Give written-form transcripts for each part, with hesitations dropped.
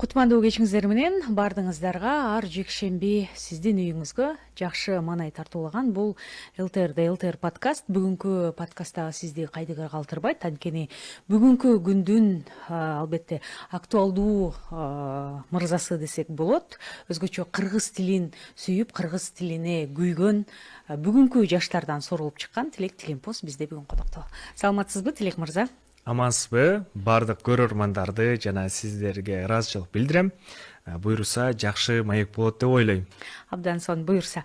Кутмандуу кечиңиздер менен бардыгыңыздарга ар жекшемби сиздин үйүңүзгө жакшы маанай тартуулаган бул ЛТР подкаст. Бүгүнкү подкасттагы сизди кайдыгер калтырбайт. Анткени бүгүнкү күндүн албетте актуалдуу мырзасы десек болот. Өзгөчө кыргыз тилин сүйүп, кыргыз тилине күйгөн бүгүнкү жаштардан сорулуп чыккан Тилек Тилемпоз бизде бүгүн конокто. Саламатсызбы, Тилек мырза? Амансызбы? Бардык көрөрмандарды жана сиздерге ыраазычылык билдирем. Буйруса жакшы маек болот деп ойлойм. Абдан сонун, буйруса.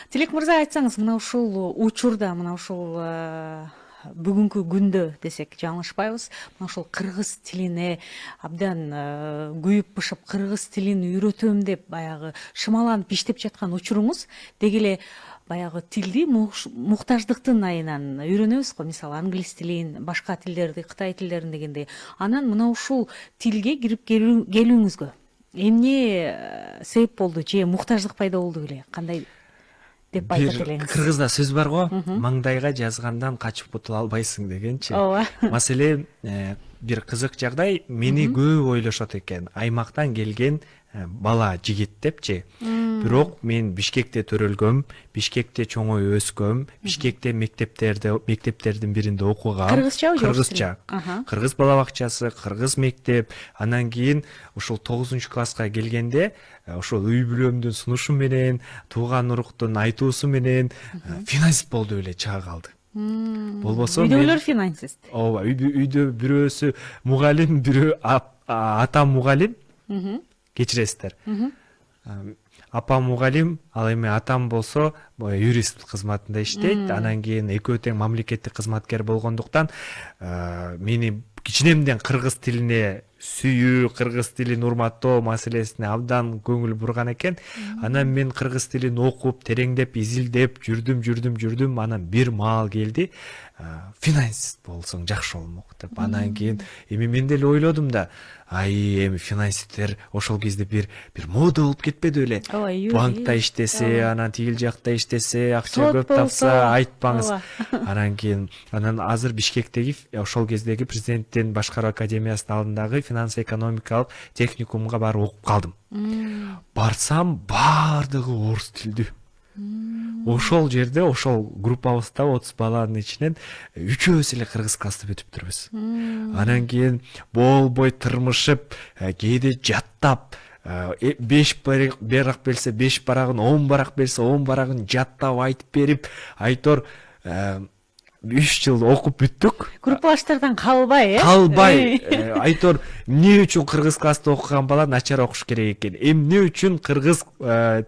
Тилек мырза, айтсаңыз, мына ушул учурда, мына ушул бүгүнкү күндө десек жаңылышпайбыз, мына ушул кыргыз тилине абдан күйүп бышып, кыргыз тилин үйрөтөм деп баягы шымаланып иштеп жаткан учуруңуз деги эле баягы тилди муктаждыктын айынан үйрөнөбүз го. Мисалы англис тилин, башка тилдерди, кытай тилдерин дегендей. Анан мына ушул тилге кирип келүүңүзгө эмне себеп болду же муктаждык пайда болду беле? Кандай деп айтат элеңиз? Кыргызда сөз бар го, маңдайга жазгандан качып кутула албайсың дегенчи. Ооба. Маселен, бир кызык жагдай, мени көп ойлошот экен. Аймактан келген бала жигит депчи. Бирок мен Бишкекте төрөлгөм, Бишкекте чоңой өскөм, Бишкекте мектептердин биринде окугам. Кыргызча? Кыргызча. Кыргыз бала бакчасы, кыргыз мектеп. Анан кийин ушул 9-класска келгенде, ошол үй бүлөмдүн сунушу менен, тууган уруктун айтуусу менен финансист болду эле чыга калды. Болбосо үйдөгүлөр финансист. Ооба, үйдө бирөөсү мугалим, бирөө атам мугалим. Кечиресиздер. Апам мугалим, ал эми атам болсо юрист кызматында иштейт. Анан кийин экөө тең мамлекеттик кызматкер болгондуктан мени кичинемден кыргыз тилине сүйүү, кыргыз тилин урматтоо маселесине абдан көңүл бурган экен. Анан мен кыргыз тилин окуп, тереңдеп, изилдеп жүрдүм. Анан бир маал келди, финансист болсоң жакшы болмок деп. Анан кийин эми мен деле ойлодум да, эми финансисттер ошол кезде бир мода болуп кетпеди беле? Банкта иштесе, анан тигил жакта иштесе, акча көп тапса, айтпаңыз. Анан азыр Бишкектеги ошол кездеги президенттин башкаруу академиясынын алдындагы финанс-экономикалык техникумга барып окуп калдым. Барсам, бардыгы орус тилдүү. Ошол жерде, ошол группабызда 30 баланын ичинен 3-өөсү эле кыргыз классты бүтүптүрбүз. Анан кийин болбой тырмышып, кээде жаттап, 5 барак берсе 5 барагын, 10 барак берсе 10 барагын жаттап айтып берип, айтор 3 жыл окуп бүттүк. Группалаштардан калбай, Калбай. Айтор, эмне үчүн кыргыз класста окуган бала начар окуш керек экен? Эмне үчүн кыргыз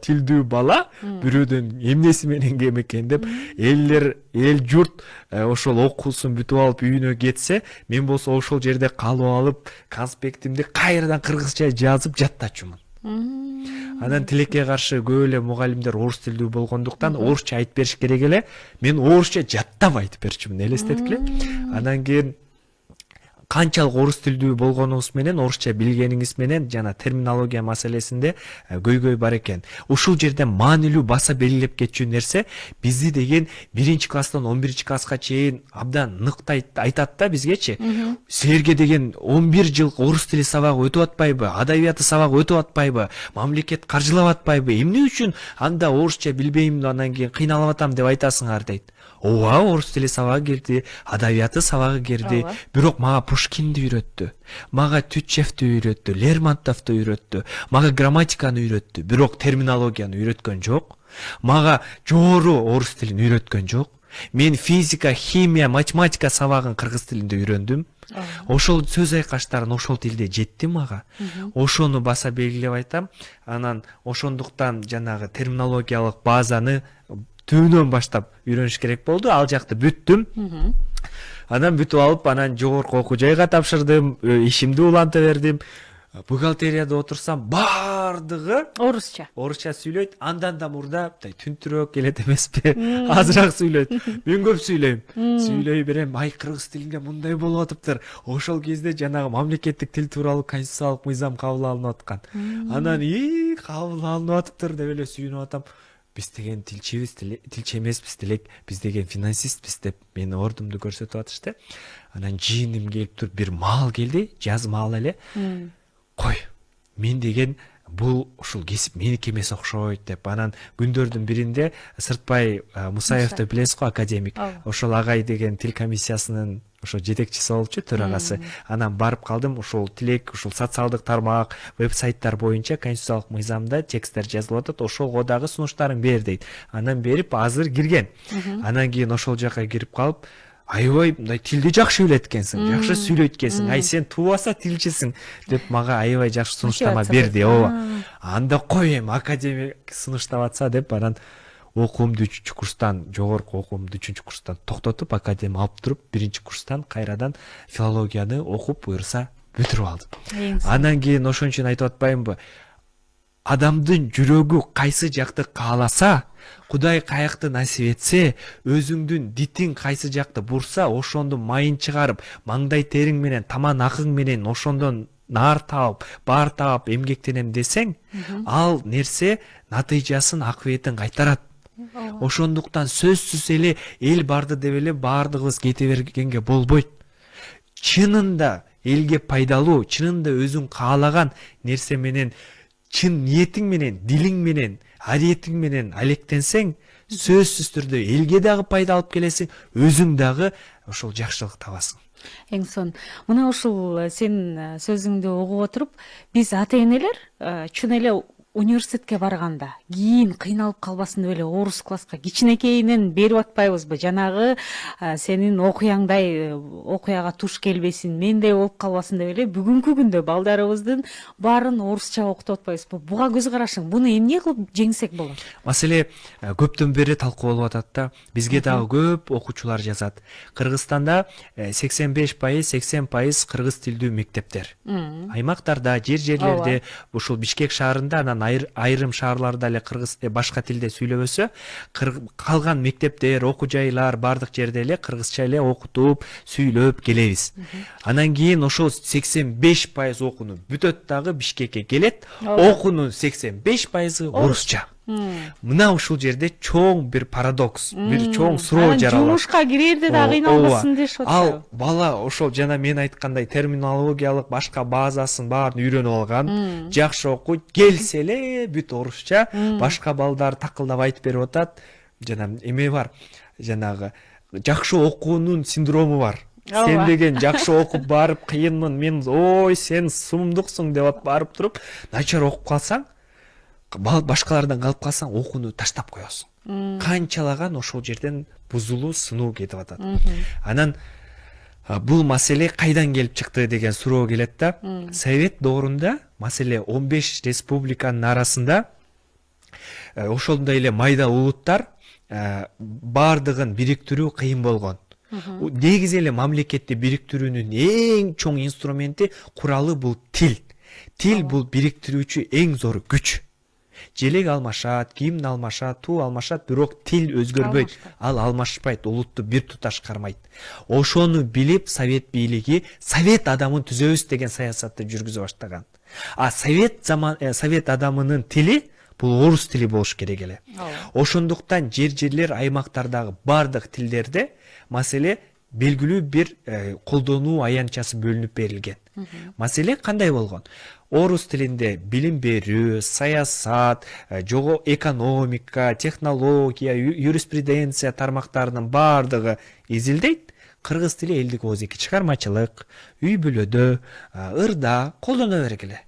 тилдүү бала бирөөдөн эмнеси менен кем экен деп эл журт ошол окуусун бүтүп алып үйүнө кетсе, мен болсо ошол жерде калып алып, конспектимди кайрадан кыргызча жазып жаттачумун. Анан тилекке каршы көп эле мугалимдер орус тилдүү болгондуктан орусча айтып бериш керек эле. Мен орусча жаттап айтып берчүмүн, элестетип эле. Анан кийин канчалык орус тилдүү болгонуңуз менен, орусча билгениңиз менен жана терминология маселесинде көйгөй бар экен. Ушул жерде маанилүү баса белгилеп кетчү нерсе, бизди деген 1-класстан 11-класска чейин абдан ныктайт айтат да бизгечи. Силерге деген 11 жыл орус тили сабагы өтүп атпайбы, адабияты сабагы өтүп атпайбы, мамлекет каржылап атпайбы, эмне үчүн анда орусча билбейм, анан кийин кыйналып атам деп айтасыңар дейт. Ооба, орус тили сабагы келди, адабияты сабагы келди, бирок мага Пушкинди үйрөттү, мага Тютчевди үйрөттү, Лермонтовду үйрөттү, мага грамматиканы үйрөттү, бирок терминологияны үйрөткөн жок. Мага жогору орус тилин үйрөткөн жок. Мен физика, химия, математика сабагын кыргыз тилинде үйрөндүм. Ошол сөз айкаштарын ошол тилде жетти мага. Ошону баса белгилеп айтам. Анан ошондуктан жанагы терминологиялык базаны түбүнөн баштап үйрөнүш керек болду. Ал жакты бүттүм. Анан бүтүп алып, анан жогорку окуу жайга тапшырдым, ишимди уланта бердим. Бухгалтерияда отурсам, бардыгы орусча сүйлөйт. Андан да мурда түнтүрөөк келет эмеспи? Азыраак сүйлөйт. Мен көп сүйлөйм. Сүйлөй берем, кыргыз тилинде мындай болуп атыптыр. Ошол кезде жанагы мамлекеттик тил тууралуу конституциялык мыйзам кабыл алынып аткан. Анан кабыл алынып атыптыр деп эле сүйүнүп атам. Биз деген тилчибиз, тилчи эмеспиз, Тилек, биз деген финансистпиз деп мени ордумду көрсөтүп атышты. Анан жийиним келип туруп бир маал келди, жаз маал эле. Кой, мен деген бул ушул кесип меники эмес окшойт деп анан күндөрдүн биринде Сыртбай Мусаевди билесиз го, академик. Ошол агай деген тил комиссиясынын ошо жетекчиси болчу, төрагасы. Анан барып калдым, ушул тилек, ушул социалдык тармак, веб-сайттар боюнча конституциялык мыйзамда тексттер жазылып атат, ошого дагы сунуштарың бер дейт. Анан берип азыр кирген. Анан кийин ошол жака кирип калып, аябай мындай тилди жакшы билет экенсиң, жакшы сүйлөйт экенсиң. Ай сен тубаса тилчисиң деп мага аябай жакшы сунуштама берди. Ооба. Анда кой эми академик сунуштап атса деп анан окуумду 3 курстан, жогорку окуумду 3 курстан токтотуп, академ алып туруп, 1 курстан кайрадан филологияны окуп, буюрса бүтүрүп алдым. Андан кийин ошон үчүн айтып атпаймынбы? Адамдын жүрөгү кайсы жакты кааласа, Кудай каякты насип этсе, өзүңдүн дитиң кайсы жакты бурса, ошондун майын чыгарып, маңдай териң менен, таман акың менен ошондон нар таап, бар таап эмгектенем десең, ал нерсе натыйжасын, акыбетін кайтарат. Ошондуктан сөзсүз эле эл барды деп эле баардыгыбыз кете бергенге болбойт. Чынында элге пайдалуу, чынында өзүң каалаган нерсе менен, чын ниетиң менен, дилиң менен, ариетиң менен алектенсең, сөзсүз түрдө элге дагы пайда алып келесиң, өзүң дагы ошол жакшылык табасың. Эң сон, мына ушул сен сөзүңдү угуп отуруп, биз ата энелер чын эле университетке барганда кийин кыйналып калбасын деп эле орус класска кичинекейинен берип атпайбызбы? Жанагы сенин окуяңдай окуяга туш келбесин, мендей болуп калбасын деп эле бүгүнкү күндө балдарыбыздын баарын орусча окутуп атпайбызбы? Буга көз карашың, буну эмне кылып жеңсек болот? Маселе көптөн бери талкуу болуп атат да. Бизге дагы көп окуучулар жазат. Кыргызстанда 85%, 80% кыргыз тилдүү мектептер. Аймактарда, жерлерде, ушул Бишкек шаарында, анан айрым шаарларда эле кыргыз башка тилде сүйлөбөсө, калган мектептер, окуу жайлар бардык жерде эле кыргызча эле окутуп, сүйлөп келебиз. Анан кийин ошол 85% окууну бүтөт дагы Бишкекке келет, окуунун 85% орусча. Мына ушул жерде чоң бир парадокс, бир чоң суроо жаралат. Жумушка кирерде да кыйналбасын дешип атышабы. Ал бала ошол жана мен айткандай терминологиялык башка базасын баарын үйрөнүп алган, жакшы окуйт, келсе эле бүт орусча, башка балдар такылдап айтып берип атат. Жана эме бар, жанагы жакшы окуунун синдрому бар. Сен деген жакшы окуп барып кыйынмын, мен ой сен сумдуксуң деп барып туруп, начар окуп калсаң, башкалардан калып калсаң, окууну таштап коесуң. Канчалаган ошол жерден бузулуу, сынуу кетип атат. Анан бул маселе кайдан келип чыкты деген суроо келет да. Совет доорунда маселе 15 республиканын арасында ошондой эле майда улуттар бардыгын бириктирүү кыйын болгон. Негизи эле мамлекетти бириктирүүнүн эң чоң инструменти, куралы бул тил. Тил бул бириктирүүчү эң зор күч. Желек алмашат, кийим алмашат, туу алмашат, бирок тил өзгөрбөйт. Ал алмашпайт, улутту бир туташ кармайт. Ошону билип, совет бийлиги совет адамын түзөбүз деген саясатты жүргүзө баштаган. Совет адамынын тили бул орус тили болуш керек эле. Ошондуктан жерлер, аймактардагы бардык тилдерде маселе белгилүү бир колдонуу аянтчасы бөлүнүп берилген. Маселе кандай болгон? Орус тилинде билим берүү, саясат, экономика, технология, юриспруденция тармактарынын бардыгы изилдейт. Кыргыз тили элдик ооз-эки чыгармачылык, үй бүлөдө, ырда колдоно бергиле.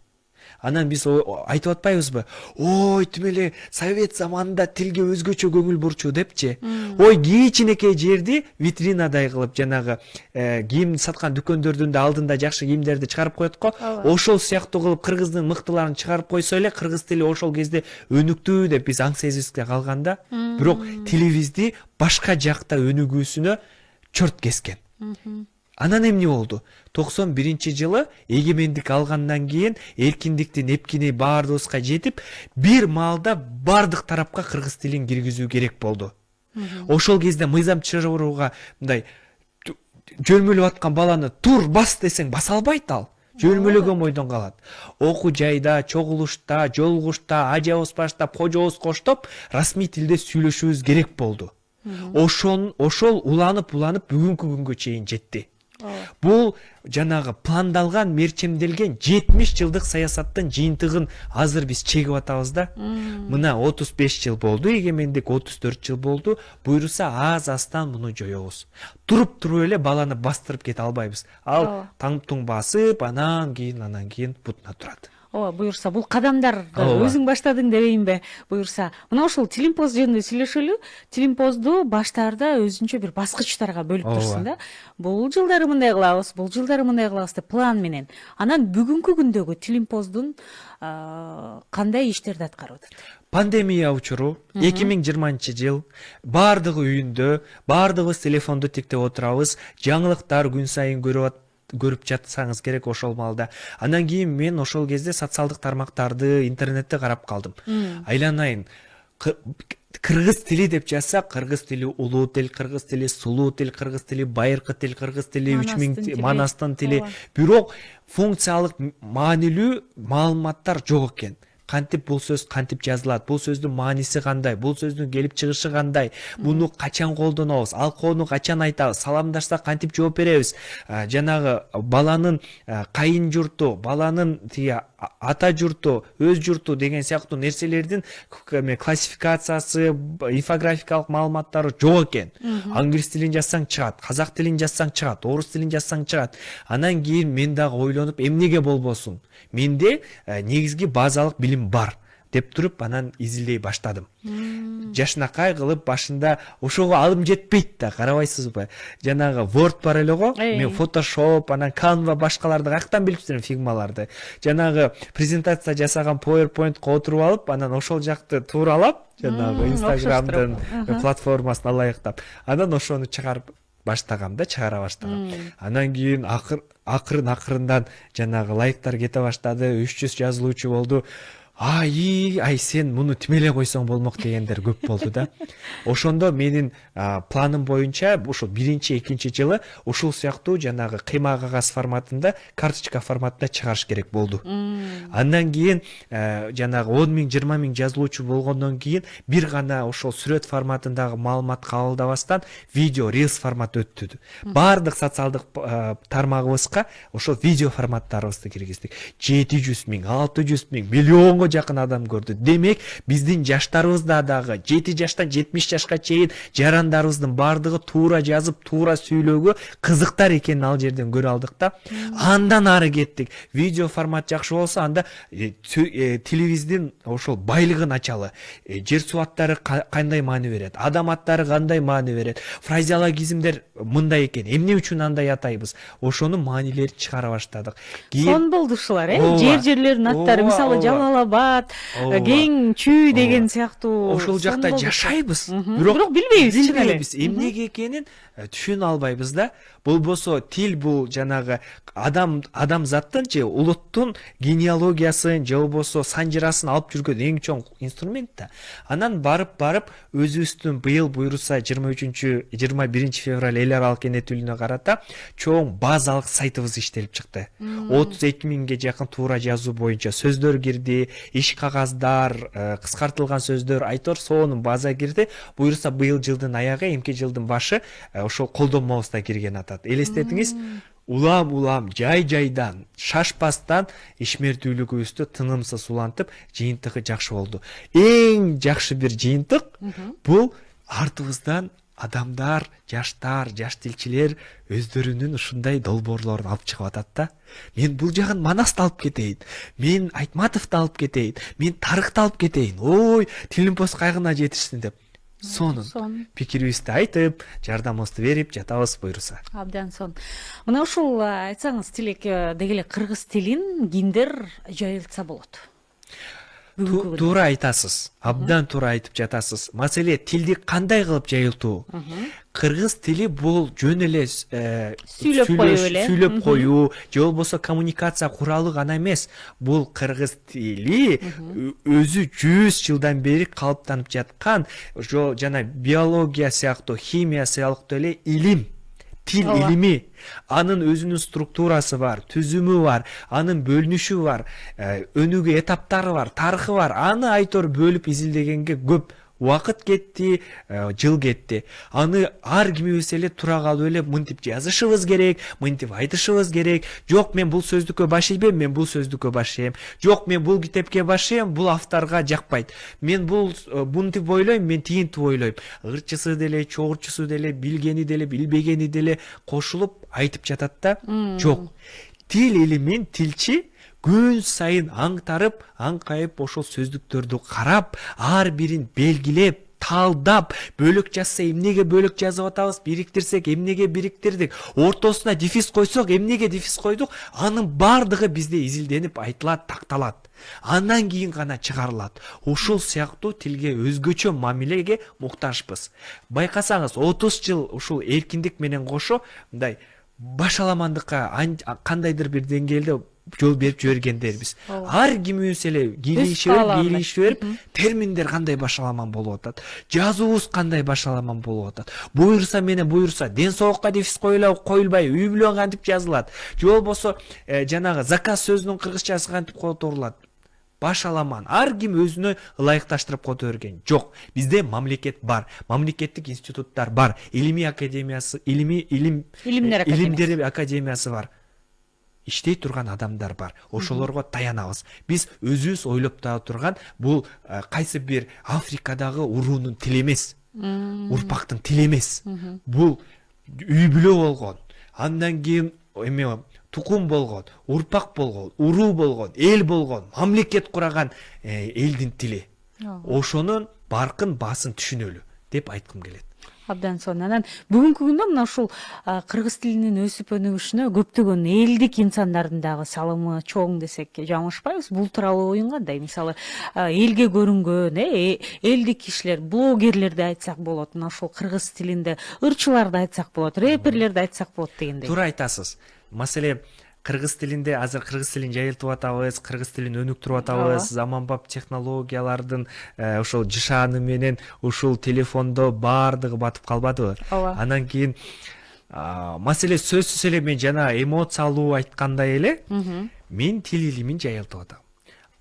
Анан биз айтып атпайбызбы? Ой, тим эле совет заманында тилге өзгөчө көңүл бурчу депчи. Ой, кичинекей жерди витринадай кылып, жанагы кийим саткан дүкөндөрдүн да алдында жакшы кийимдерди чыгарып коет го. Ошол сыяктуу кылып кыргыздын мыктыларын чыгарып койсо эле, кыргыз тили ошол кезде өнүктүү деп биз аң сезибизге калганда, бирок тилибизди башка жакта өнүгүүсүнө чорт кескен. Анан эмне болду? 91-жылы эгемендик алгандан кийин эркиндиктин эпкини баардыгыбызга жетип, бир маалда бардык тарапка кыргыз тилин киргизүү керек болду. Ошол кезде мыйзам чыгарууга мындай жөлмөлөп аткан баланы тур бас десең баса албайт ал. Жөлмөлөгөн бойдон калат. Окуу жайда, чогулушта, жолугушта, ажабыз баштап, кожобуз коштоп, расмий тилде сүйлөшүүбүз керек болду. Ошол уланып бүгүнкү күнгө чейин жетти. Бул жанагы пландалган, мерчемделген 70 жылдык саясаттын жыйынтыгын азыр биз чегип атабыз да. Мына 35 жыл болду, эгемендик 34 жыл болду. Буйруса аз астан муну жоёбуз. Туруп эле баланы бастырып кете албайбыз. Ал таң-туң басып, анан кийин бутуна турат. Ооба, буюрса бул кадамдарды өзүң баштадың дебейинби? Буюрса, мына ушул Тилимпоз жөнүндө сүйлөшөлү. Тилимпозду баштаарда өзүнчө бир баскычтарга бөлүп турсуң да. Бул жылдары мындай кылабыз, бул жылдары мындай кылабыз деп план менен. Анан бүгүнкү күндөгү Тилимпоздун кандай иштерди аткарып атат? Пандемия учуру 2020-жыл баардыгы үйүндө, баардыгыбыз телефонду тиктеп отурабыз, жаңылыктар күн сайын көрүп жатсаңыз керек ошол маалда. Андан кийин мен ошол кезде социалдык тармактарды, интернетти карап калдым. Айланайын, кыргыз тили деп жазсак, кыргыз тили улуу тил, кыргыз тили сулуу тил, кыргыз тили байыркы тил, кыргыз тили 3000 манастын тили. Бирок функциялык маанилүү маалыматтар жок экен. Кантип бул сөз кантип жазылат, бул сөздүн мааниси кандай, бул сөздүн келип чыгышы кандай, муну качан колдонобуз, ал коону качан айтабыз, саламдашсак кантип жооп беребиз, жанагы баланын кайын журту, баланын тиги ата журту, өз журту деген сыяктуу нерселердин классификациясы, инфографикалык маалыматтары жок экен. Англис тилин жазсаң чыгат, казак тилин жазсаң чыгат, орус тилин жазсаң чыгат. Анан кийин мен дагы ойлонуп, эмнеге болбосун? Менде негизги базалык билим бар деп туруп анан изилдей баштадым. Жашынакай кылып башында ошого алым жетпейт да, карабайсызбы? Жанагы Word бар эле го, мен Photoshop, анан Canva башкаларды каяктан билип жүрөм фигмаларды. Жанагы презентация жасаган PowerPoint-ко отуруп алып, анан ошол жакты тууралап, жанагы Instagram'дын платформасын алайыктап, анан ошону чыгарып баштагам да, чыгара баштагам. Анан кийин акырындан жанагы лайктар кете баштады, 300 жазылуучу болду. Ай, сен муну тимелей койсоң болмок дегендер көп болду да. Ошондо менин планым боюнча ошол 1-2 жылы ушул сыяктуу жанагы кыйма кагаз форматында, карточка форматында чыгарыш керек болду. Андан кийин жанагы 10 000, 20 000 жазылуучу болгондон кийин бир гана ошол сүрөт форматындагы маалымат кабылдабастан видео, reels форматы өттү. Бардык социалдык тармагыбызга ошол видео форматтарыбызды киргиздик. 700 000, 600 000, миллионго жакын адам көрдү. Демек, биздин жаштарыбызда дагы 7 жаштан 70 жашка чейин жарандарыбыздын бардыгы туура жазып, туура сүйлөөгө кызыктар экенин ал жерден көрө алдык да. Андан ары кеттик. Видео формат жакшы болсо, анда тилибиздин ошол байлыгын ачалы. Жер суу аттары кандай маани берет, адам аттары кандай маани берет, фразеологизмдер мындай экен, эмне үчүн андай атайбыз? Ошонун маанилерин чыгара баштадык. Сон болду ушулар, жерлердин аттары, мисалы Жалалабад, Кең Чүй деген сыяктуу. Ошол жакта жашайбыз, бирок билбейбиз эмнеге экенин түшүнө албайбыз да. Болбосо тил бул жанагы адамзаттын же улуттун генеалогиясын же болбосо санжырасын алып жүргөн эң чоң инструмент да. Анан барып өзүбүздүн быйыл буйруса 21 февраль эл аралык энетүүлүнө карата чоң базалык сайтыбыз иштелип чыкты. 32 000ге жакын туура жазуу боюнча сөздөр кирди, иш кагаздар, кыскартылган сөздөр, айтор соонун база кирди. Буйруса быйыл жылдын аягы, эмки жылдын башы ошол колдонмобузда кирген атат. Элестетиңиз, улам жай-жайдан, шашпастан ишмердүүлүгүбүздү тынымсыз улантып, жыйынтыгы жакшы болду. Эң жакшы бир жыйынтык бул артыбыздан адамдар, жаштар, жаш тилчилер өздөрүнүн ушундай долбоорлорун алып чыгып атат да. Мен бул жагын Манасты алып кетейин, мен Айтматовду алып кетейин, мен Тарыкты алып кетейин. Ой, Тилимпоз кайгына жетишсин деп. Сонун пикирибизди айтып, жардамыбызды берип жатабыз буйруса. Абдан сон. Мына ушул айтсаңыз, тилекке дегеле кыргыз тилин кимдер жайылтса болот? Туура айтасыз. Абдан туура айтып жатасыз. Маселе тилди кандай кылып жайылтуу? Кыргыз тили бул жөн эле сүйлөп коюу, же болбосо коммуникация куралы гана эмес. Бул кыргыз тили өзү 100 жылдан бери калыптанып жаткан, жана биология сыяктуу, химия сыяктуу эле илим. Тил илими, анын өзүнүн структурасы бар, түзүмү бар, анын бөлүнүшү бар, өнүгүү этаптары бар, тарыхы бар. Аны айтор бөлүп изилдегенге көп убакыт кетти, жыл кетти. Аны ар кимибиз эле тура калып эле мынтип жазышыбыз керек, мынтип айтышыбыз керек. Жок, мен бул сөздүккө башыйбайм, мен бул сөздүккө башыйм. Жок, мен бул китепке башыйм, бул авторга жакпайт. Мен бул мынтип ойлойм, мен тигинтип ойлойм. Ырчысы деле, чогурчусу деле, билгени деле, билбегени деле кошулуп айтып жатат да. Жок. Тил илимин тилчи күн сайын аңтарып, аңкайып ошол сөздүктөрдү карап, ар бирин белгилеп, талдап, бөлөк жазса эмнеге бөлөк жазып атабыз, бириктирсек эмнеге бириктирдик, ортосуна дефис койсок эмнеге дефис койдук, анын бардыгы бизде изилденип айтылат, такталат. Андан кийин гана чыгарылат. Ушул сыяктуу тилге өзгөчө мамилеге муктажбыз. Байкасаңыз, 30 жыл ушул эркиндик менен кошо мындай башаламандыкка кандайдыр бир деңгээлде жол берип жибергендербиз. Ар кимибиз эле кийлешип берип, терминдер кандай башаламан болуп атат, жазуубуз кандай башаламан болуп атат. Буйрса менен буйрса, ден соолукка дефис коюлбай, үй бүлө кантип жазылат. Же болбосо жанагы заказ сөзүнүн кыргызчасы кантип которулат. Башаламан. Ар ким өзүнө ылайыкташтырып кото берген. Жок, бизде мамлекет бар, мамлекеттик институттар бар, илимдер академиясы бар. Иштей турган адамдар бар. Ошолорго таянабыз. Биз өзүбүз ойлоп турган бул кайсы бир Африкадагы уруунун тили эмес. Урпактын тили эмес. Бул үй бүлө болгон. Андан кийин тукум болгон, урпак болгон, уруу болгон, эл болгон, мамлекет кураган элдин тили. Ошонун баркын баасын түшүнөлү деп айткым келет. Абдан сонун. Анан бүгүнкү күндө мына ушул кыргыз тилинин өсүп өнүгүшүнө көптөгөн элдик инсандардын дагы салымы чоң десек жаңылышпайбыз. Бул тууралуу оюң кандай? Мисалы, элге көрүнгөн, элдик кишилер, блогерлерди айтсак болот, мына ушул кыргыз тилинде ырчыларды айтсак болот, рэперлерди айтсак болот дегендей. Туура айтасыз. Маселе кыргыз тилинде азыр кыргыз тилин жайылтып атабыз, кыргыз тилин өнүктүрүп атабыз, заманбап технологиялардын ошол жышааны менен ушул телефондо баардыгы батып калбадыбы? Анан кийин маселе сөзсүз эле мен жана эмоциялуу айткандай эле, мен тил илимин жайылтып атам.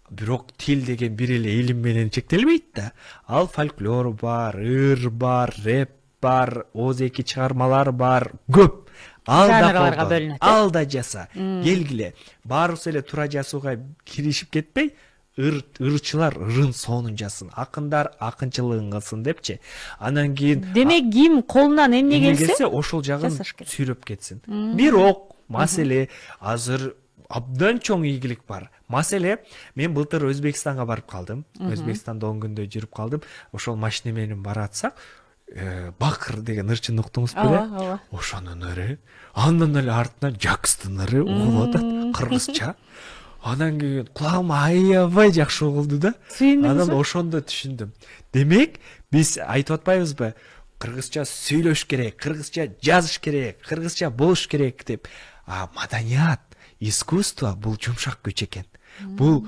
Бирок тил деген бир эле илим менен чектелбейт да. Ал фольклор бар, ыр бар, рэп бар, ооз-эки чыгармалар бар, көп. Жанрларга бөлүнөт. Ал да жаса. Келгиле. Баарыбыз эле туура жазууга киришип кетпей, ырчылар ырын сонун жазсын, акындар акынчылыгын кылсын депчи. Анан кийин демек ким колунан эмне келсе, ошол жагын сүйрөп кетсин. Бирок маселе азыр абдан чоң ийгилик бар. Маселе, мен былтыр Өзбекстанга барып калдым. Өзбекстанда 10 күндөй жүрүп калдым. Ошол машина менен баратсак, Бакыр деген ырчыны уктуңуз беле? Ошонун ыры, андан эле артынан Жакстын ыры угулуп атат, кыргызча. Анан кийин кулагыма аябай жакшы угулду да. Анан ошондо түшүндүм. Демек, биз айтып атпайбызбы? Кыргызча сүйлөш керек, кыргызча жазыш керек, кыргызча болуш керек деп. Маданият, искусство бул жумшак күч экен. Бул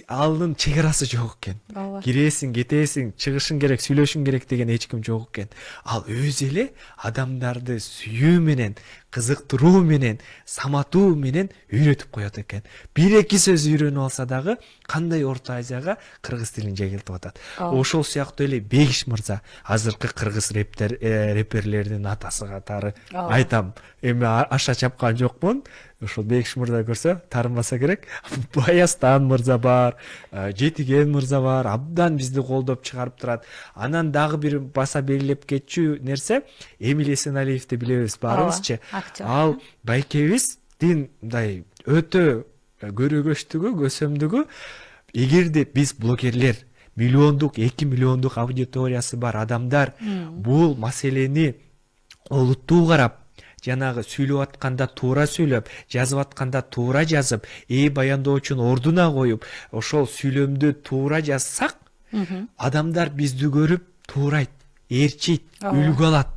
алдын чегарасы жок экен. Киресиң, кетесиң, чыгышың керек, сүйлөшүң керек деген эч ким жок экен. Ал өзү эле адамдарды сүйүү менен, кызыктыруу менен, саматуу менен үйрөтүп коет экен. Бир-эки сөз үйрөнүп алса дагы кандай Орто Азияга кыргыз тилин жайылтып атат. Ошол сыяктуу эле Бегиш мырза, азыркы кыргыз рэперлердин атасы катары айтам. Эми аша чапкан жокмун. Ошол Бегиш мырза көрсө таарынбаса керек. Баястан мырза бар, Жетиген мырза бар, абдан бизди колдоп чыгарып турат. Анан дагы бир баса белгилеп кетчү нерсе, Эмиль Эсеналиевди билебиз баарыбызчы. Ал байкебиздин мындай өтө көрөгөчтүгү, көсөмдүгү, эгерде биз блогерлер миллиондук, 2 миллиондук аудиториясы бар адамдар бул маселени олуттуу карап, жанагы сүйлөп атканда туура сүйлөп, жазып атканда туура жазып, баяндоочун ордуна коюп, ошол сүйлөмдү туура жазсак, адамдар бизди көрүп туурайт, ээрчийт, үлгү алат.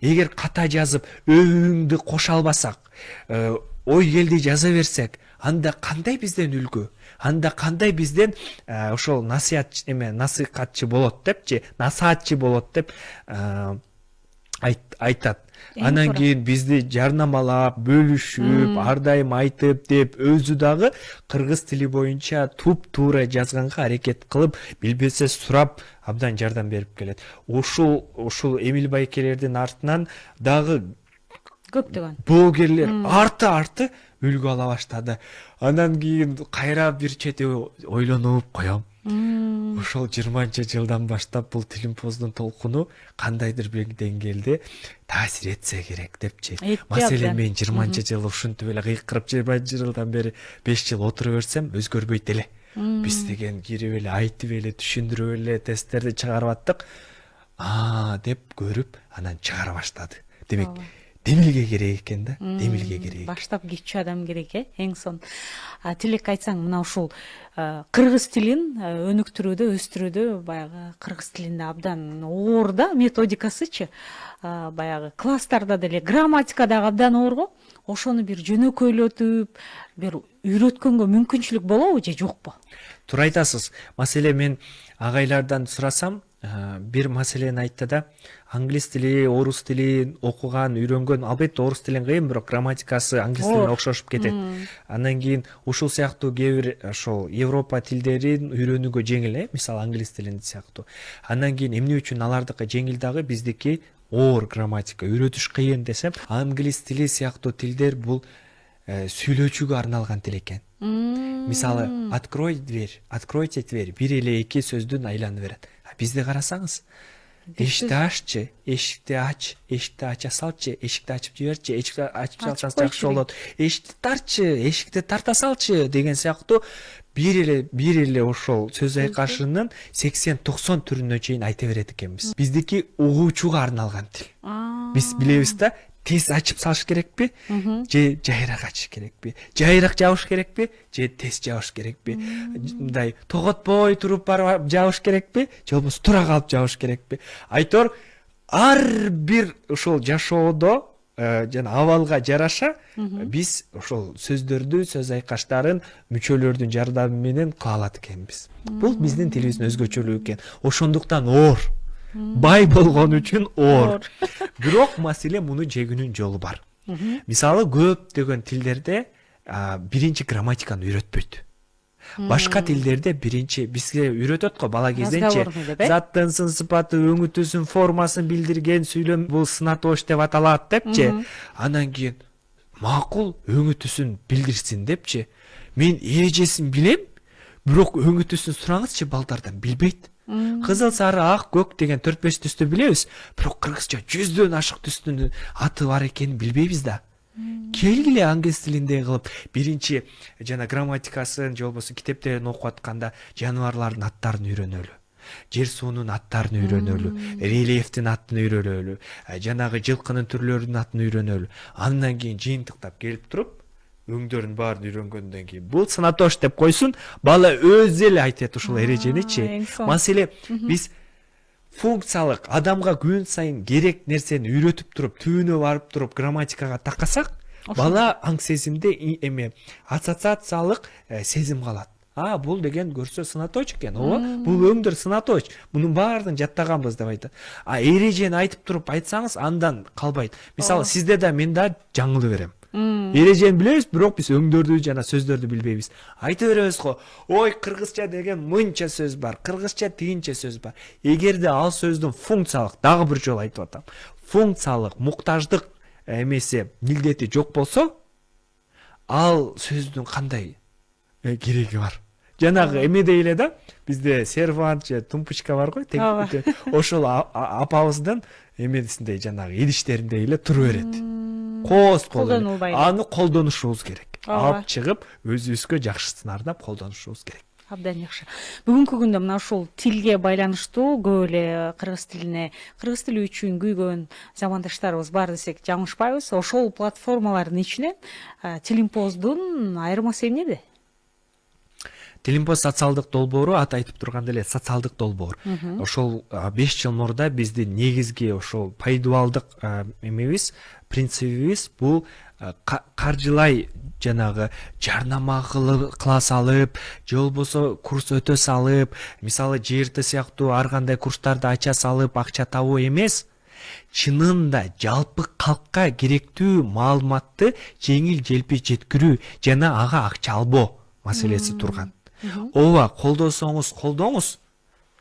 Эгер ката жазып, өңдү кошо албасак, ой келди жаза берсек, анда кандай бизден үлгү? Анда кандай бизден ошол насыйатчы болот депчи, насаатчы болот деп айтат. Анан кийин бизди жарнамалап, бөлүшүп, ар дайым айтып деп өзү дагы кыргыз тили боюнча туп-туура жазганга аракет кылып, билбесе сурап абдан жардам берип келет. Ушул Эмил байкелердин артынан дагы көптөгөн блогерлер арты үлгү ала баштады. Анан кийин кайра бир чети ойлонуп коем. Ошол 20-жылдан баштап бул Тилимпоздун толкуну кандайдыр бир деңгээлде таасир этсе керек депчи. Маселен мен 20-жыл ушинтип эле кыйкырып 20-жылдан бери 5 жыл отура берсем өзгөрбөйт эле. Биз деген кирип эле айтып эле түшүндүрүп эле тесттерди чыгарып аттык. Деп көрүп анан чыгара баштады. Демек демилге керек экен да, демилге керек. Баштап кичүү адам керек, эң сон. Тилек айтсаң, мына ушул кыргыз тилин өнүктүрүүдө, өстүрүүдө баягы кыргыз тилинде абдан оор да методикасычы. Баягы класстарда деле грамматика дагы абдан оор го. Ошону бир жөнөкөйлөтүп, бир үйрөткөнгө мүмкүнчүлүк болобу же жокпу? Туура айтасыз. Маселе мен агайлардан сурасам, бир маселени айтты да, англис тили, орус тилин окуган, үйрөнгөн, албетте орус тилин кыйын, бирок грамматикасы англис тилине окшошуп кетет. Андан кийин ушул сыяктуу кээ бир ошол Европа тилдерин үйрөнүүгө жеңил, мисалы англис тилин сыяктуу. Андан кийин эмне үчүн алардыкы жеңил дагы, биздики оор грамматика, үйрөтүш кыйын десем, англис тили сыяктуу тилдер бул сүйлөөчүгө арналган тил экен. Мисалы, откройте дверь, бир эле эки сөздүн айланып берет. Бизди карасаңыз, эшикти аччы, эшикти ач, эшикти ача салчы, эшикти ачып жиберчи, эшикти ачып салсаңыз жакшы болот. Эшикти тартчы, эшикти тарта салчы деген сыяктуу бир эле ошол сөз айкашынын 80-90 түрүнө чейин айта берет экенбиз. Биздики угуучуга арналган тил. Биз билебиз да, тез ачып салыш керекпи, же жайыраак ачыш керекпи, жайыраак жабыш керекпи, же тез жабыш керекпи, мындай тоготпой туруп барып жабыш керекпи, же болбосо тура калып жабыш керекпи. Айтор ар бир ошол жашоодо жана абалга жараша биз ошол сөздөрдү, сөз айкаштарын мүчөлөрдүн жардамы менен кыла алат экенбиз. Бул биздин тилибиздин өзгөчөлүгү экен. Ошондуктан оор. Бай болгон үчүн оор. Бирок маселе муну жегүүнүн жолу бар. Мисалы көптөгөн тилдерде биринчи грамматиканы үйрөтпөйт. Башка тилдерде биринчи бизге үйрөтөт го бала кезденчи. Заттын сын сыпаты, өңүтүүсүн, формасын билдирген сүйлөм бул сынатош деп аталат депчи. Андан кийин макул өңүтүүсүн билдирсин депчи. Мен эрежесин билем, бирок өңүтүүсүн сураңызчы балдардан билбейт. Кызыл, сары, ак, көк деген 4-5 түстү билебиз, бирок кыргызча 100дөн ашык түстүн аты бар экенин билбейбиз да. Келгиле англис тилинде кылып биринчи жана грамматикасын же болбосо китептерин окуп атканда жаныбарлардын аттарын үйрөнөлү. Жер суунун аттарын үйрөнөлү, рельефтин атын үйрөнөлү, жанагы жылкынын түрлөрүнүн атын үйрөнөлү. Андан кийин жыйынтыктап келип туруп өңдөрүн баарын үйрөнгөндөн кийин бул сынатош деп койсун, бала өзү эле айтат ушул эреженичи. Маселе биз функциялык адамга күн сайын керек нерсени үйрөтүп туруп, түбүнө барып туруп грамматикага такасак, бала аң сезимде ассоциациялык сезим калат. Бул деген көрсө сынаточ экен, бул өңдөр сынаточ, мунун баарын жаттаганбыз деп айтат. Эрежени айтып туруп айтсаңыз андан калбайт. Мисалы сизде да мен да жаңылып берем. Эрежени билебиз, бирок биз өңдөрдү жана сөздөрдү билбейбиз. Айта беребиз го, ой, кыргызча деген мынча сөз бар, кыргызча тигинче сөз бар. Эгерде ал сөздүн функциялык, дагы бир жолу айтып атам, функциялык, муктаждык эмеси, милдети жок болсо, ал сөздүн кандай кереги бар? Жанагы эмеде эле да, бизде сервант же тумпочка бар го, ошол апабыздын эмесиндей жанагы идиштеринде эле тура берет. Коз аны колдонушубуз керек. Алып чыгып, өзүбүзгө жакшысын ардап колдонушубуз керек. Абдан жакшы. Бүгүнкү күндө мына ушул тилге байланыштуу көп эле кыргыз тили үчүн күйгөн замандаштарыбыз бар десек жаңылышпайбыз. Ошол платформалардын ичинен Тилимпоздун айырмасы эмнеде? Тилимпоз социалдык долбоору аты айтып тургандай эле социалдык долбоор. Ошол 5 жыл мурда биздин негизги ошол пайдубалдык эмебиз, принцибибиз бул каржылай жанагы жарнама кыла салып, же болбосо курс өтө салып, мисалы ЖРТ сыяктуу ар кандай курстарды ача салып акча табуу эмес, чынында жалпы калкка керектүү маалыматты жеңил желпи жеткирүү жана ага акча албоо маселеси турган. Ооба, колдосоңуз колдоңуз.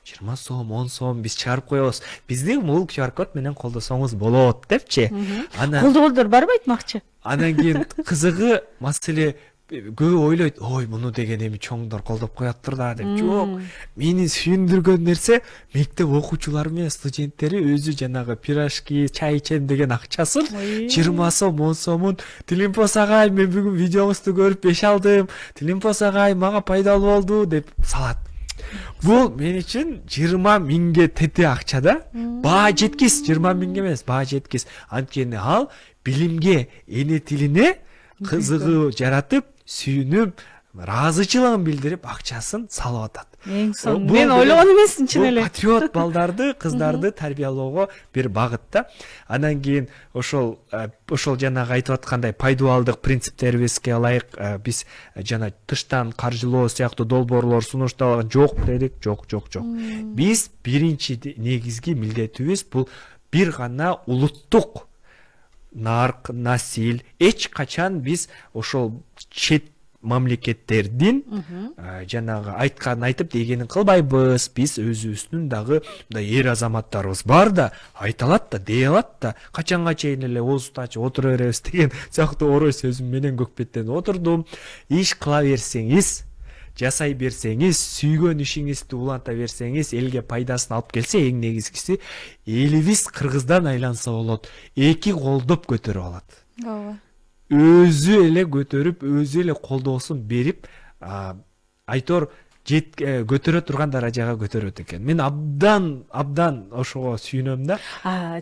20 сом, 10 сом биз чыгарып коебуз. Биздин бул QR код менен колдосоңуз болот депчи. Колдоголдор барбы айтмакчы? Анан кийин кызыгы маселе көбү ойлойт, ой муну деген эми чоңдор колдоп кояттыр да деп. Жок, мени сүйүндүргөн нерсе мектеп окуучулары менен студенттери өзү жанагы пирожки, чай ичем деген акчасын 20 сом, 10 сомун Тилимпос агай, мен бүгүн видеоңузду көрүп 5 алдым. Тилимпос агай, мага пайдалуу болду деп салат. Бул мен үчүн 20 миңге тете акча да. Баа жеткис, 20 миңге эмес, баа жеткис. Анткени ал билимге, эне тилине кызыгуу жаратып, сүйүнүп, ыраазычылыгын билдирип акчасын салып атат. Эң сонун. Мен ойлогон эмесмин чын эле. Патриот балдарды, кыздарды тарбиялоого бир багыт да. Анан кийин ошол жанагы айтып аткандай пайдалуулдык принциптерибизге ылайык биз жана тыштан каржылоо сыяктуу долбоорлор сунушталган жок дедик. Жок. Биз биринчи негизги милдетибиз бул бир гана улуттук нарк, насил, эч качан биз ошол чет мамлекеттердин жанагы айтканын айтып дегенин кылбайбыз. Биз өзүбүздүн дагы эр азаматтарыбыз бар да, айта алат да, дей алат да. Качанга чейин эле оозду ачып отура беребиз деген сыяктуу орой сөзүм менен көкпеттен отурдум. Иш кыла берсеңиз, жасай берсеңиз, сүйгөн ишиңизди уланта берсеңиз, элге пайдасын алып келсе, эң негизгиси элибиз кыргыздан айланса болот. Эки колдоп көтөрүп алат. Ооба. Өзү эле көтөрүп, өзү эле колдоосун берип, айтор көтөрө турган даражага көтөрөт экен. Мен абдан ошого сүйүнөм да.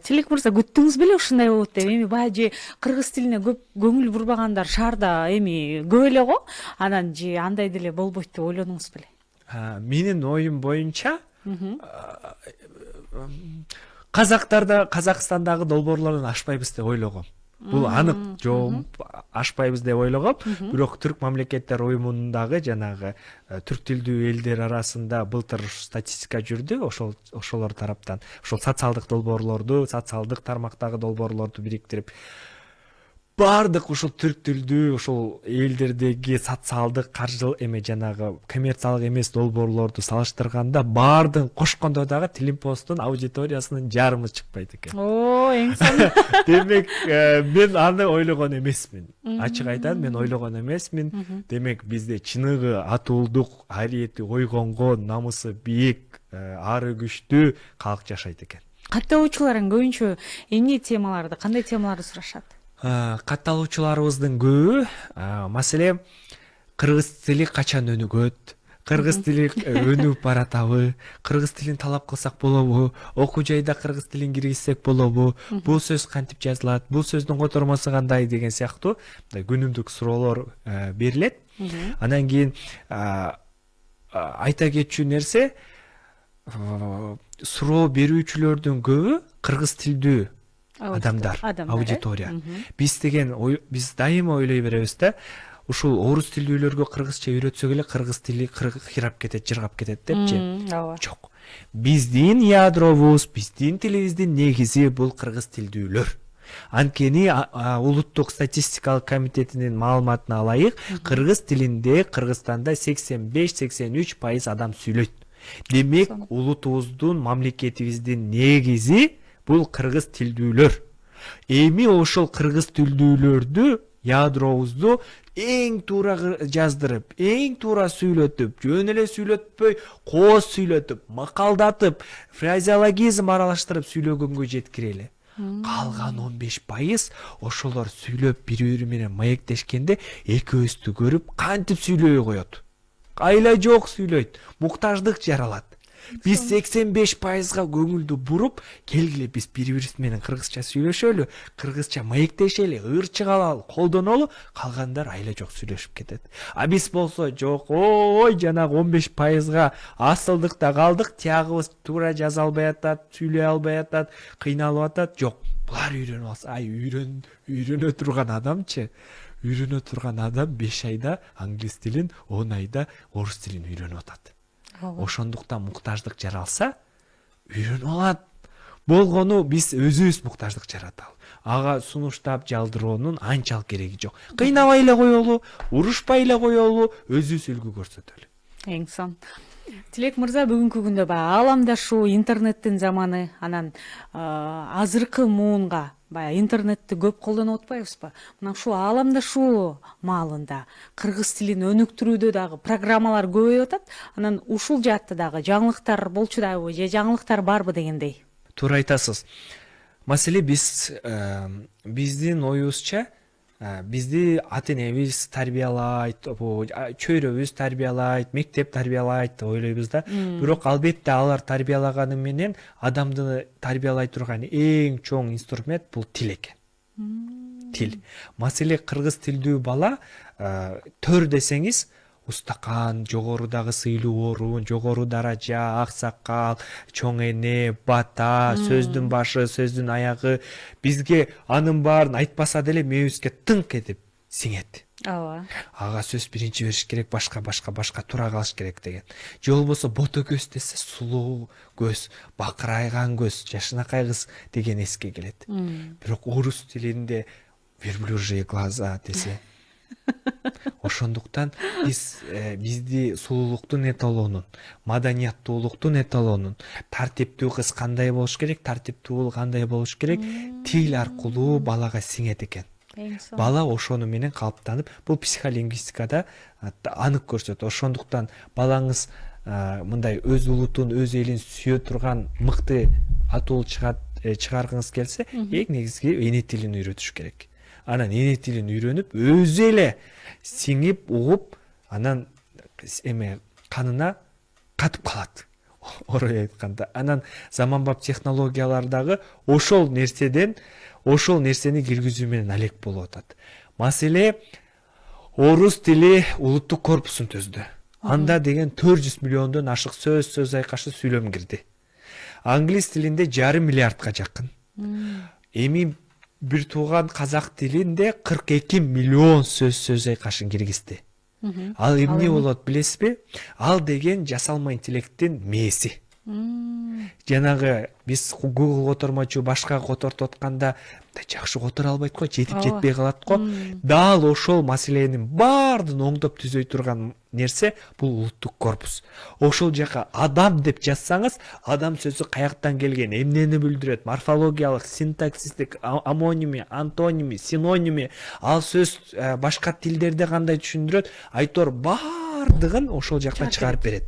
Тилек мырза, күттүңүз беле ушундай болот деп? Эми баягы же кыргыз тилине көп көңүл бурбагандар шаарда эми көп эле го. Анан же андай деле болбойт деп ойлонуңуз беле? Менин оюм боюнча Казакстандагы долбоорлордон ашпайбыз деп ойлогом. Бул анык, жооп ашпайбыз деп ойлогом. Бирок түрк мамлекеттер уюмундагы жанагы түрк тилдүү элдер арасында былтыр статистика жүрдү, ошолор тараптан. Ошол социалдык долбоорлорду, социалдык тармактагы долбоорлорду бириктирип бардык ушул түрк тилдүү ошол элдердеги социалдык каржыл жанагы коммерциялык эмес долбоорлорду салыштырганда баардыгын кошкондо дагы Тилимпостун аудиториясынын жарымы чыкпайт экен. Эң сонун. Демек, мен аны ойлогон эмесмин. Ачык айтам, мен ойлогон эмесмин. Демек, бизде чыныгы атуулдук, ариети ойгонгон, намысы бийик, ары күчтүү калк жашайт экен. Катталуучуларың көбүнчө эмне темаларды, кандай темаларды сурашат? Катталуучуларыбыздын көбү маселе кыргыз тили качан өнүгөт, кыргыз тили өнүп баратабы, кыргыз тилин талап кылсак болобу, окуу жайда кыргыз тилин киргизсек болобу, бул сөз кантип жазылат, бул сөздүн котормосу кандай деген сыяктуу күнүмдүк суроолор берилет. Анан кийин айта кетчү нерсе, суроо берүүчүлөрдүн көбү кыргыз тилдүү адамдар, аудитория. Биз дайыма ойлой беребиз да, ушул орус тилдүүлөргө кыргызча үйрөтсөк эле кыргыз тили кыйрап кетет, жыргап кетет депчи. Жок. Биздин ядробуз, биздин тилибиздин негизи бул кыргыз тилдүүлөр. Анткени улуттук статистикалык комитетинин маалыматына алайык, кыргыз тилинде Кыргызстанда 85-83% адам сүйлөйт. Демек, улутубуздун, мамлекетибиздин негизи бул кыргыз тилдүүлөр. Эми ошол кыргыз тилдүүлөрдү, ядробузду эң туура жаздырып, эң туура сүйлөтүп, жөн эле сүйлөтпөй, кооз сүйлөтүп, макалдатып, фразеологизм аралаштырып сүйлөгөнгө жеткирели. Калган 15% ошолор сүйлөп бири-бири менен маектешкенде экөөбүздү көрүп кантип сүйлөй коет. Айла жок сүйлөйт, муктаждык жаралат. Биз 85%га көңүлдү буруп, келгиле биз бири-бирибиз менен кыргызча сүйлөшөлү, кыргызча маектешели, ырчык алалы, колдонолу, калгандар айла жок сүйлөшүп кетет. Биз болсо жок, ой, жанагы 15%га асылдыкта калдык, тиягыбыз туура жаза албай атат, сүйлөй албай атат, кыйналып атат. Жок, булар үйрөнүп алса, үйрөнө турган адамчы? Үйрөнө турган адам 5 айда англис тилин, 10 айда орус тилин үйрөнүп атат. Ошондуктан муктаждык жаралса, үйрөнүп алат. болгону биз өзүбүз муктаждык жараталы. Ага сунуштап жалдыроонун анчалык кереги жок. Кыйнабай эле коелу, урушпай эле коелу, өзүбүз үлгү көрсөтөлү. Эң сон. Тилек мырза, бүгүнкү күндө баягы ааламдашуу, интернеттин заманы, анан азыркы муунга баягы интернетти көп колдонуп атпайбызбы? Мына ушул ааламдашуу маалында кыргыз тилин өнүктүрүүдө дагы программалар көбөйүп атат. Анан ушул жаатта дагы жаңылыктар болчудабы же жаңылыктар барбы дегендей? Туура айтасыз. Маселе биздин оюбузча бизди ата-энебиз тарбиялайт, чөйрөбүз тарбиялайт, мектеп тарбиялайт деп ойлойбуз да. Бирок албетте алар тарбиялаганы менен адамды тарбиялай турган эң чоң инструмент бул тил экен. Тил. Маселе кыргыз тилдүү бала төр десеңиз устакан, жогорудагы сыйлуу орун, жогору даража, ак сакал, чоң эне, бата, сөздүн башы, сөздүн аягы бизге анын баарын айтпаса деле мээбизге тыңк этип сиңет. Ооба. Ага сөз биринчи бериш керек, башка тура калыш керек деген. Же болбосо бото көз десе сулуу көз, бакырайган көз, жашынакай кыз деген эске келет. Бирок орус тилинде верблюжьи глаза десе ошондуктан бизди сулуулуктун эталонун, маданияттуулуктун эталонун, тартиптүү кыз кандай болуш керек, тартиптүү уул кандай болуш керек, тил аркылуу балага сиңет экен. Бала ошону менен калыптанып, бул психолингвистикада анык көрсөтөт. Ошондуктан балаңыз мындай өз улутун, өз элин сүйө турган мыкты атуу чыгаргыңыз келсе, эң негизги эне тилин үйрөтүш керек. Анан эне тилин үйрөнүп, өзү эле сиңип, угуп, анан канына катып калат. Орой айтканда. Анан заманбап технологиялар дагы ошол нерсени киргизүү менен алек болуп атат. Маселе орус тили улуттук корпусун түздү. Анда деген 400 миллиондон ашык сөз айкашы сүйлөм кирди. Англис тилинде 5,5 миллиардга жакын. Эми бир тууган казак тилинде 42 миллион сөз айкашын киргизди. Ал эмне болот билесизби? Ал деген жасалма интеллекттин мээси. Жанагы биз Google котормочу башка котортуп атканда жакшы котора албайт го, жетип жетпей калат го. Дал ошол маселенин баардыгын оңдоп түзөй турган нерсе бул улуттук корпус. Ошол жака адам деп жазсаңыз, адам сөзү каяктан келген, эмнени билдирет, морфологиялык, синтаксистик, амоними, антоними, синоними, ал сөз башка тилдерде кандай түшүндүрөт, айтор баардыгын ошол жактан чыгарып берет.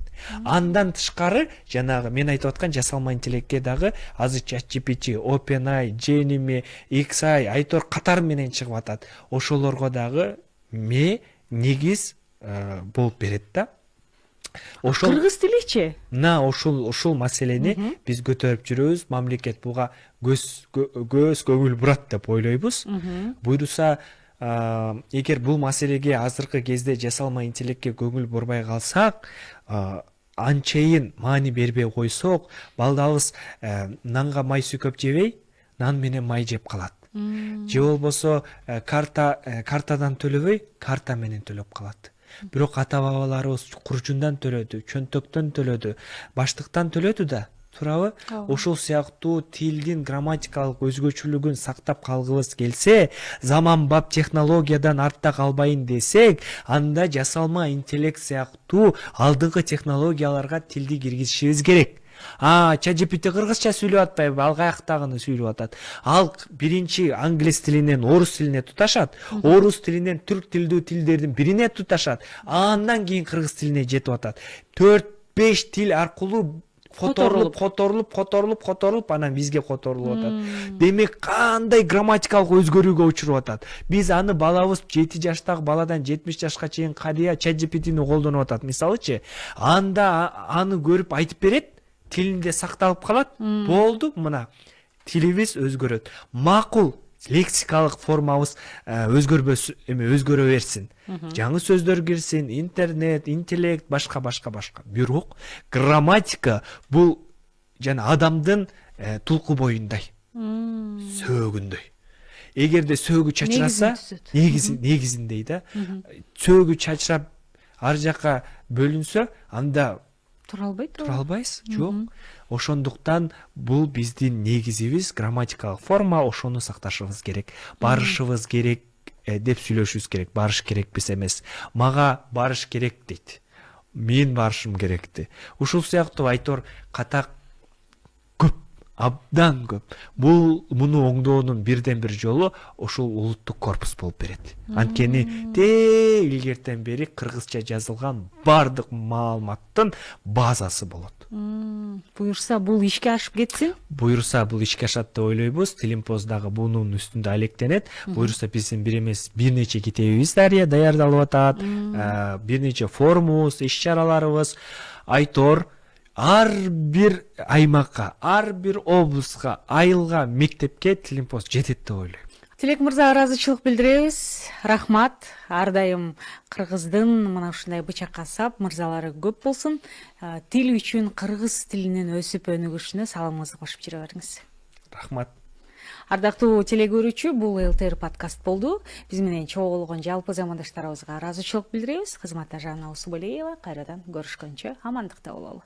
Андан тышкары жанагы мен айтып аткан жасалма интеллектке дагы азыр ChatGPT, OpenAI, Gemini, XAI айтор катар менен чыгып атат. Ошолорго дагы негиз болуп берет да. Ошол кыргыз тиличи? Ошол маселени биз көтөрүп жүрөбүз. Мамлекет буга көз көңүл бурат деп ойлойбуз. Буйруса эгер бул маселеге азыркы кезде жасалма интеллектке көңүл бурбай калсак, анчейин маани бербей койсок, балдабыз нанга май сүйкөп жебей, нан менен май жеп калат. Же болбосо картадан төлөбөй, карта менен төлөп калат. Бирок ата бабаларыбыз курчундан төлөдү, чөнтөктөн төлөдү, баштыктан төлөдү да. Туурабы? Ошол сыяктуу тилдин грамматикалык өзгөчөлүгүн сактап калгыбыз келсе, заманбап технологиядан артта калбайын десек, анда жасалма интеллект сыяктуу алдыңкы технологияларга тилди киргизишибиз керек. ChatGPT кыргызча сүйлөп атпайбы, ал каяктагыны сүйлөп атат. Ал биринчи англис тилинен орус тилине туташат, орус тилинен түрк тилдүү тилдердин бирине туташат, андан кийин кыргыз тилине жетип атат. 4-5 тил аркылуу которулуп, анан бизге которулуп атат. Демек кандай грамматикалык өзгөрүүгө учуруп атат. Биз аны балабыз 7 жаштагы баладан 70 жашка чейин карыя ChatGPT-ни колдонуп атат. Мисалычы, анда аны көрүп айтып берет, тилинде сакталып калат. Болду, мына тилибиз өзгөрөт. Макул лексикалык формабыз өзгөрө берсин. Жаңы сөздөр кирсин, интернет, интеллект, башка. Бирок грамматика бул жана адамдын тулку боюндай, сөөгүндөй. Эгерде сөөгү чачыраса, негизиндей да. Сөөгү чачырап ар жака бөлүнсө, анда тура албайт. тура албайсыз. Жок. Ошондуктан бул биздин негизибиз грамматикалык форма, ошону сакташыбыз керек. Барышыбыз керек деп сүйлөшүбүз керек. Барыш керекпиз эмес. Мага барыш керек дейт. Мен барышым керекти. Ушул сыяктуу айтор ката көп, абдан көп. Бул муну оңдоонун бирден бир жолу ушул улуттук корпус болуп берет. Анткени илгертен бери кыргызча жазылган бардык маалыматтын базасы болот. Буюрса бул ишке ашып кетсин. Буюрса бул ишке ашат деп ойлойбуз. Тилимпоз дагы бунун үстүндө алектенет. Буюрса биздин бир эмес бир нече китебибиз даярдалып атат. Бир нече форумубуз, иш чараларыбыз. Айтор ар бир аймакка, ар бир облуска, айылга, мектепке Тилимпоз жетет деп ойлойм. Тилек мырза, ыраазычылык билдиребиз. Рахмат. Ар дайым кыргыздын мына ушундай бычакка сап мырзалары көп болсун. Тил үчүн кыргыз тилинин өсүп өнүгүшүнө салымыңызды кошуп жүрө бериңиз. Рахмат. Ардактуу телекөрүүчү, бул ЛТР подкаст болду. Биз менен чогуу болгон жалпы замандаштарыбызга ыраазычылык билдиребиз. Кызматта Жанна Усубалиева. Кайрадан көрүшкөнчө амандыкта бололу.